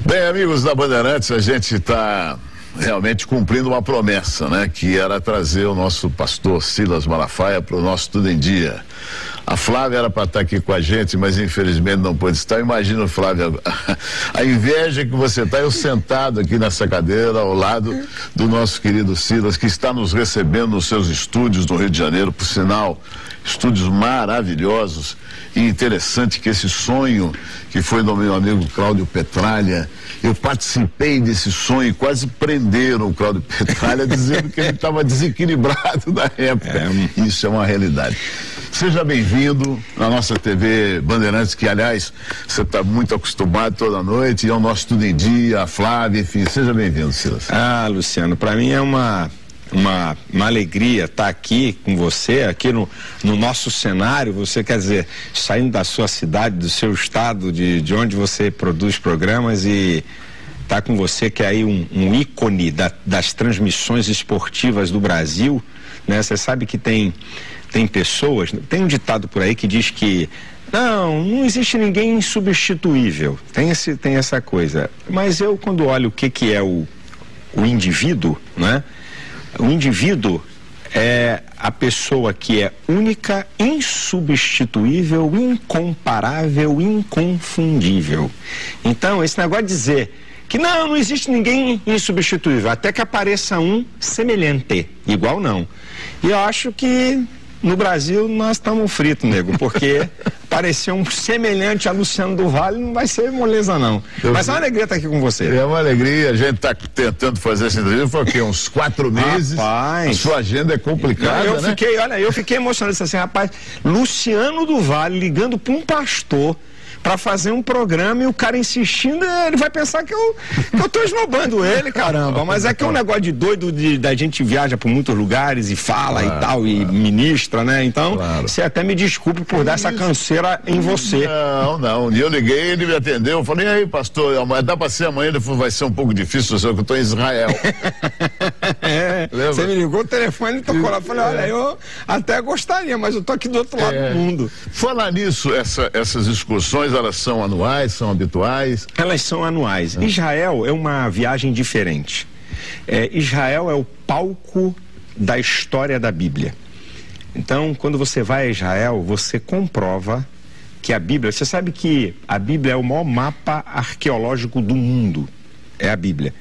Bem, amigos da Bandeirantes, a gente está realmente cumprindo uma promessa, né? Que era trazer o nosso pastor Silas Malafaia para o nosso Tudo em Dia. A Flávia era para estar aqui com a gente, mas infelizmente não pôde estar. Imagina, Flávia, a inveja que você está, eu sentado aqui nessa cadeira ao lado do nosso querido Silas, que está nos recebendo nos seus estúdios no Rio de Janeiro, por sinal, estúdios maravilhosos. E interessante que esse sonho que foi do meu amigo Cláudio Petralha, eu participei desse sonho e quase prenderam o Cláudio Petralha dizendo que ele estava desequilibrado na época. Isso é uma realidade. Seja bem-vindo na nossa TV Bandeirantes, que aliás você está muito acostumado toda noite, e é o nosso Tudo em Dia, a Flávia, enfim, seja bem-vindo, Silas. Luciano, para mim é uma alegria estar aqui com você, aqui no nosso cenário. Você, quer dizer, saindo da sua cidade, do seu estado, de onde você produz programas, e estar com você, que é aí um ícone das transmissões esportivas do Brasil, né? Você sabe que tem pessoas, tem um ditado por aí que diz que não existe ninguém insubstituível, tem essa coisa, mas eu, quando olho o que é o indivíduo, né? O indivíduo é a pessoa que é única, insubstituível, incomparável, inconfundível. Então, esse negócio de dizer que não existe ninguém insubstituível, até que apareça um semelhante, igual não. E eu acho que no Brasil nós estamos fritos, nego, porque parecer um semelhante a Luciano do Vale não vai ser moleza, não. Mas é uma alegria estar aqui com você. É uma alegria, a gente está tentando fazer essa entrevista, foi o quê? Uns 4 meses. Rapaz, a sua agenda é complicada, eu fiquei emocionado, disse assim, rapaz, Luciano do Vale ligando para um pastor para fazer um programa, e o cara insistindo, ele vai pensar que eu tô esnobando ele, caramba. Mas é que é um negócio de doido, da gente viaja por muitos lugares e fala, claro, e tal, e ministra, né? Então, você até me desculpe por dar essa canseira em você. Não. Um dia eu liguei, ele me atendeu, eu falei, e aí, pastor, dá para ser amanhã? Ele falou, vai ser um pouco difícil, que eu tô em Israel. Você me ligou o telefone e tocou lá, eu falei, olha, eu até gostaria, mas eu tô aqui do outro lado do mundo. Falar nisso, essas excursões, elas são anuais, são habituais? Elas são anuais. Israel é uma viagem diferente. Israel é o palco da história da Bíblia. Então, quando você vai a Israel, você comprova que a Bíblia... Você sabe que a Bíblia é o maior mapa arqueológico do mundo. É a Bíblia.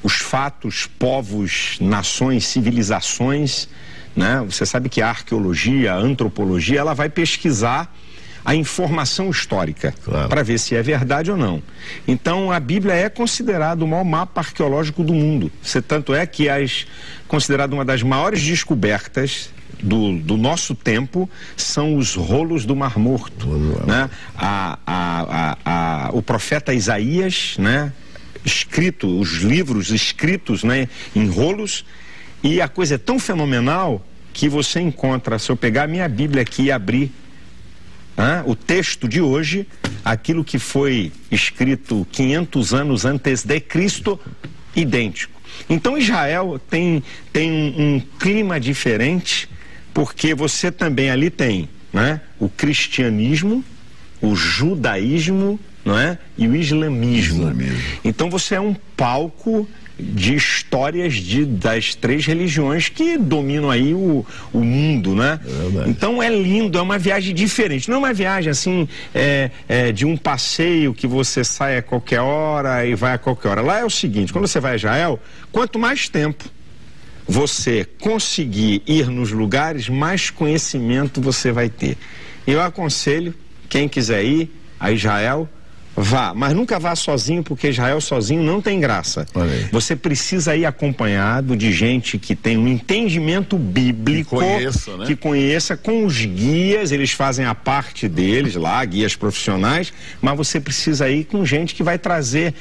Os fatos, povos, nações, civilizações, né? Você sabe que a arqueologia, a antropologia, ela vai pesquisar a informação histórica, para ver se é verdade ou não. Então, a Bíblia é considerada o maior mapa arqueológico do mundo. Tanto é que considerada uma das maiores descobertas do nosso tempo são os rolos do Mar Morto, né? O profeta Isaías, né? Os livros escritos, né? Em rolos, e a coisa é tão fenomenal que você encontra, se eu pegar a minha Bíblia aqui e abrir o texto de hoje, aquilo que foi escrito 500 anos antes de Cristo, idêntico. Então Israel tem um clima diferente, porque você também ali tem, né, o cristianismo, o judaísmo, não é? E o islamismo. Então você é um palco de histórias das 3 religiões que dominam aí o mundo, né? Então é lindo, é uma viagem diferente. Não é uma viagem assim, de um passeio que você sai a qualquer hora e vai a qualquer hora. Lá é o seguinte, quando você vai a Israel, quanto mais tempo você conseguir ir nos lugares, mais conhecimento você vai ter. Eu aconselho, quem quiser ir a Israel, vá, mas nunca vá sozinho, porque Israel sozinho não tem graça. Você precisa ir acompanhado de gente que tem um entendimento bíblico, que conheça, com os guias, eles fazem a parte deles lá, guias profissionais, mas você precisa ir com gente que vai trazer,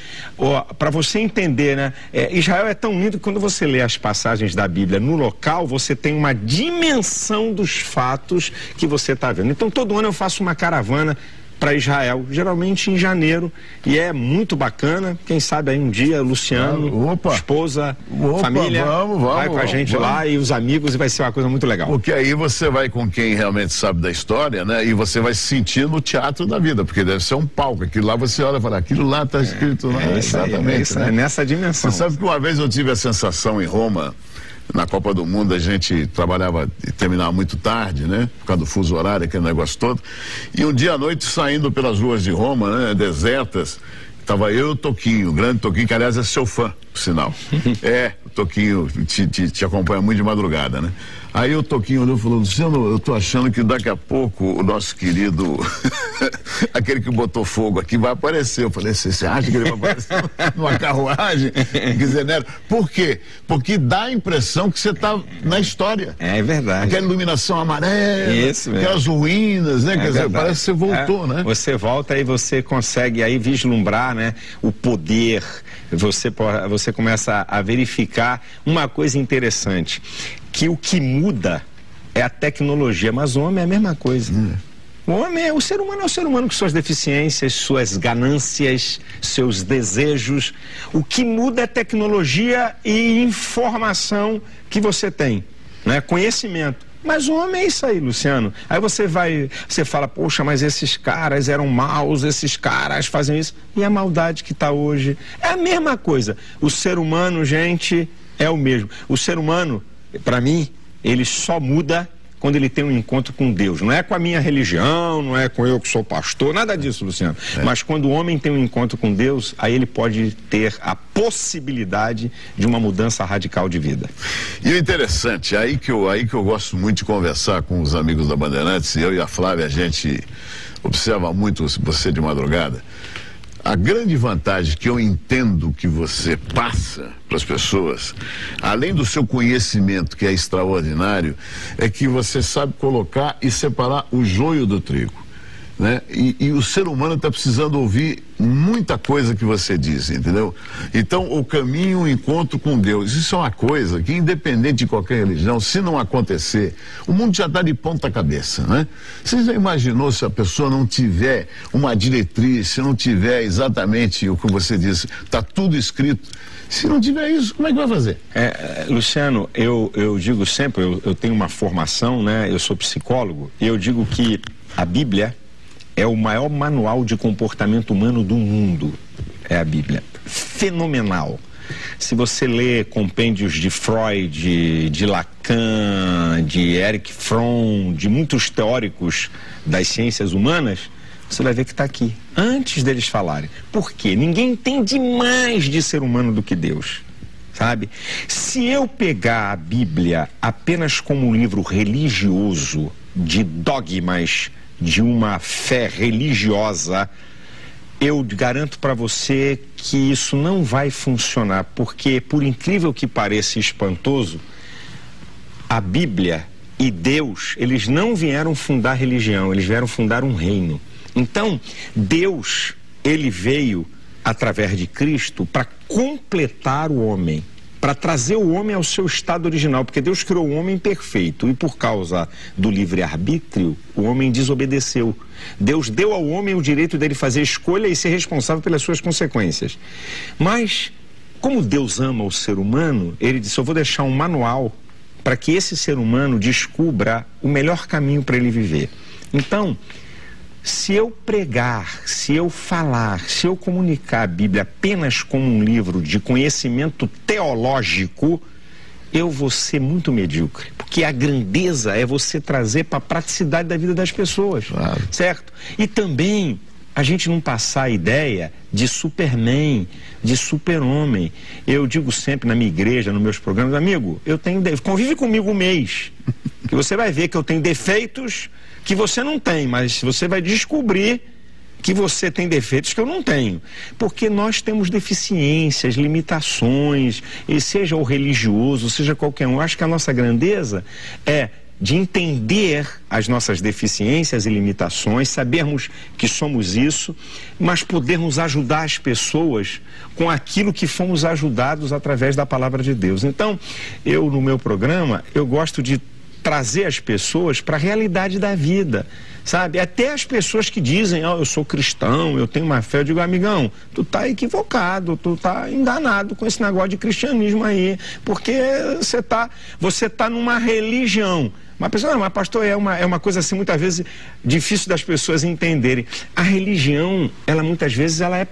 para você entender, né? Israel é tão lindo que quando você lê as passagens da Bíblia no local, você tem uma dimensão dos fatos que você está vendo. Então todo ano eu faço uma caravana para Israel, geralmente em janeiro, e é muito bacana. Quem sabe aí um dia, Luciano, esposa, família, vai com a gente lá e os amigos, e vai ser uma coisa muito legal. Porque aí você vai com quem realmente sabe da história, né? E você vai se sentir no teatro da vida, porque deve ser um palco. Aquilo lá você olha e fala, aquilo lá está escrito lá. Exatamente. É nessa dimensão. Você sabe que uma vez eu tive a sensação em Roma, na Copa do Mundo, a gente trabalhava e terminava muito tarde, né? Por causa do fuso horário, aquele negócio todo. E um dia à noite, saindo pelas ruas de Roma, né? Desertas, tava eu e o Toquinho, o grande Toquinho, que aliás é seu fã, por sinal. O Toquinho te acompanha muito de madrugada, né? Aí o Toquinho olhou e falou, Luciano, eu tô achando que daqui a pouco o nosso querido, aquele que botou fogo aqui, vai aparecer. Eu falei, você acha que ele vai aparecer numa carruagem? Por quê? Porque dá a impressão que você tá na história. É verdade. Aquela iluminação amarela, isso mesmo. Aquelas ruínas, né? Quer dizer, parece que você voltou, né? Você volta e você consegue aí vislumbrar, né? O poder. Você começa a verificar uma coisa interessante, que o que muda é a tecnologia, mas o homem é a mesma coisa. O ser humano é o ser humano com suas deficiências, suas ganâncias, seus desejos. O que muda é tecnologia e informação que você tem, né? Conhecimento. Mas o homem é isso aí, Luciano. Aí você fala, poxa, mas esses caras eram maus, esses caras fazem isso. E a maldade que está hoje é a mesma coisa. O ser humano, gente, é o mesmo. O ser humano, para mim, ele só muda quando ele tem um encontro com Deus. Não é com a minha religião, não é com eu que sou pastor, nada disso, Luciano. Mas quando o homem tem um encontro com Deus, aí ele pode ter a possibilidade de uma mudança radical de vida. E o interessante, aí que eu gosto muito de conversar com os amigos da Bandeirantes, eu e a Flávia, a gente observa muito você de madrugada. A grande vantagem que eu entendo que você passa para as pessoas, além do seu conhecimento, que é extraordinário, é que você sabe colocar e separar o joio do trigo, né? E o ser humano está precisando ouvir muita coisa que você diz, entendeu? Então, o caminho, o encontro com Deus, isso é uma coisa que, independente de qualquer religião, se não acontecer, o mundo já está de ponta cabeça, né? Você já imaginou se a pessoa não tiver uma diretriz, se não tiver exatamente o que você disse, está tudo escrito? Se não tiver isso, como é que vai fazer? Luciano, eu digo sempre, eu tenho uma formação, né? Eu sou psicólogo, e eu digo que a Bíblia é o maior manual de comportamento humano do mundo. É a Bíblia. Fenomenal. Se você lê compêndios de Freud, de Lacan, de Erich Fromm, de muitos teóricos das ciências humanas, você vai ver que está aqui, antes deles falarem. Por quê? Ninguém entende mais de ser humano do que Deus, sabe? Se eu pegar a Bíblia apenas como um livro religioso, de dogmas, de uma fé religiosa, eu garanto para você que isso não vai funcionar, porque, por incrível que pareça espantoso, a Bíblia e Deus, eles não vieram fundar religião, eles vieram fundar um reino. Então, Deus, ele veio através de Cristo para completar o homem, para trazer o homem ao seu estado original, porque Deus criou o homem perfeito e por causa do livre-arbítrio, o homem desobedeceu. Deus deu ao homem o direito dele fazer escolha e ser responsável pelas suas consequências. Mas, como Deus ama o ser humano, ele disse, eu vou deixar um manual para que esse ser humano descubra o melhor caminho para ele viver. Então, se eu pregar, se eu falar, se eu comunicar a Bíblia apenas como um livro de conhecimento teológico, eu vou ser muito medíocre. Porque a grandeza é você trazer para a praticidade da vida das pessoas, claro. Certo? E também a gente não passar a ideia de Superman, de super-homem. Eu digo sempre na minha igreja, nos meus programas, amigo, convive comigo um mês, que você vai ver que eu tenho defeitos que você não tem, mas você vai descobrir que você tem defeitos que eu não tenho. Porque nós temos deficiências, limitações, e seja o religioso, seja qualquer um. Eu acho que a nossa grandeza é de entender as nossas deficiências e limitações, sabermos que somos isso, mas podermos ajudar as pessoas com aquilo que fomos ajudados através da palavra de Deus. Então, eu no meu programa, eu gosto de trazer as pessoas para a realidade da vida, sabe? Até as pessoas que dizem, eu sou cristão, eu tenho uma fé, eu digo, amigão, tu tá equivocado, tu tá enganado com esse negócio de cristianismo aí, porque você tá numa religião. Mas, pessoal, mas pastor, é uma coisa assim, muitas vezes, difícil das pessoas entenderem. A religião, ela muitas vezes, ela é